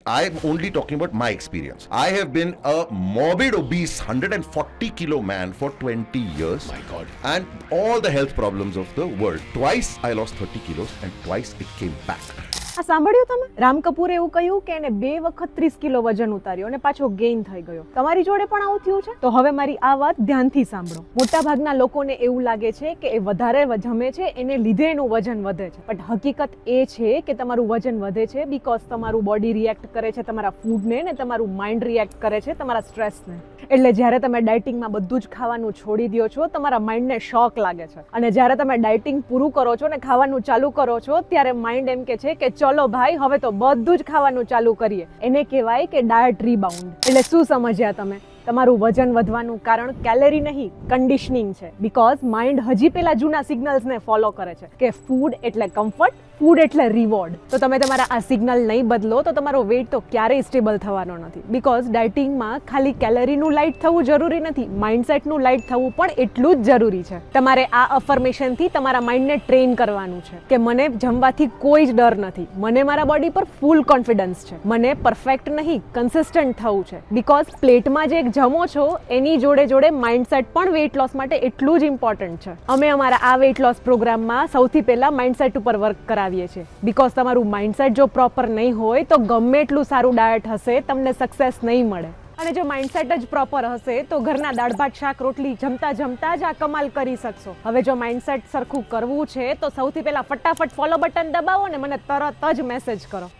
I'm only talking about my experience. I have been a morbid obese 140 kilo man for 20 years. My God. And all the health problems of the world. Twice I lost 30 kilos and twice it came back. આ સાંભળ્યું તમે? રામ કપૂરે એવું કહ્યું કે એને 2 વખત 30 kilo વજન ઉતાર્યો અને પાછો ગેઇન થઈ ગયો. તમારી જોડે પણ આવું થયું છે? તો હવે મારી આ વાત ધ્યાનથી સાંભળો. મોટા ભાગના લોકોને એવું લાગે છે કે એ વધારે જમે છે એને લીધે એનું વજન વધે છે. બટ હકીકત એ છે કે તમારું વજન વધે છે બીકોઝ તમારું બોડી રિએક્ટ કરે છે તમારા ફૂડને ને તમારું માઇન્ડ રિએક્ટ કરે છે તમારા સ્ટ્રેસને. એટલે જ્યારે તમે ડાયટિંગમાં બધું જ ખાવાનું છોડી દો છો તમારા માઇન્ડને શોક લાગે છે. અને જ્યારે તમે ડાયટિંગ પૂરું કરો છો ને ખાવાનું ચાલુ કરો છો ત્યારે માઇન્ડ એમ કે છે કે ચલો ભાઈ હવે તો બધું જ ખાવાનું ચાલુ કરીએ. એને કહેવાય કે ડાયટ રીબાઉન્ડ. એટલે શું સમજ્યા તમે? તમારું વજન વધવાનું કારણ કેલેરી નહીં, કન્ડિશનિંગ છે. બીકોઝ માઇન્ડ હજી પેલા જૂના સિગ્નલ્સને ફોલો કરે છે કે ફૂડ એટલે કમ્ફર્ટ, ફૂડ એટલે રિવોર્ડ. તો તમે તમારા આ સિગ્નલ નહીં બદલો તો તમારો વેઇટ તો ક્યારેય સ્ટેબલ થવાનો નથી. બીકોઝ ડાયટિંગમાં ખાલી કેલેરીનું લાઇટ થવું જરૂરી નથી, માઇન્ડસેટનું લાઇટ થવું પણ એટલું જ જરૂરી છે. તમારે આ અફર્મેશનથી તમારા માઇન્ડને ટ્રેન કરવાનું છે કે મને જમવાથી કોઈ જ ડર નથી, મને મારા બોડી પર ફૂલ કોન્ફિડન્સ છે, મને પરફેક્ટ નહીં કન્સિસ્ટન્ટ થવું છે. બીકોઝ પ્લેટમાં જે જમો છો એની જોડે જોડે માઇન્ડસેટ પણ વેઇટ લોસ માટે એટલું જ ઇમ્પોર્ટન્ટ છે. અમે અમારા આ વેઇટ લોસ પ્રોગ્રામમાં સૌથી પહેલા માઇન્ડસેટ ઉપર વર્ક કરાવીએ છીએ. બીકોઝ તમારું માઇન્ડસેટ જો પ્રોપર નહીં હોય તો ગમે એટલું સારું ડાયટ હશે તમને સક્સેસ નહીં મળે. અને જો માઇન્ડસેટ જ પ્રોપર હશે તો ઘરના દાળ ભાત શાક રોટલી જમતા જમતા જ આ કમાલ કરી શકશો. હવે જો માઇન્ડસેટ સરખું કરવું છે તો સૌથી પહેલા ફટાફટ ફોલો બટન દબાવો ને મને તરત જ મેસેજ કરો.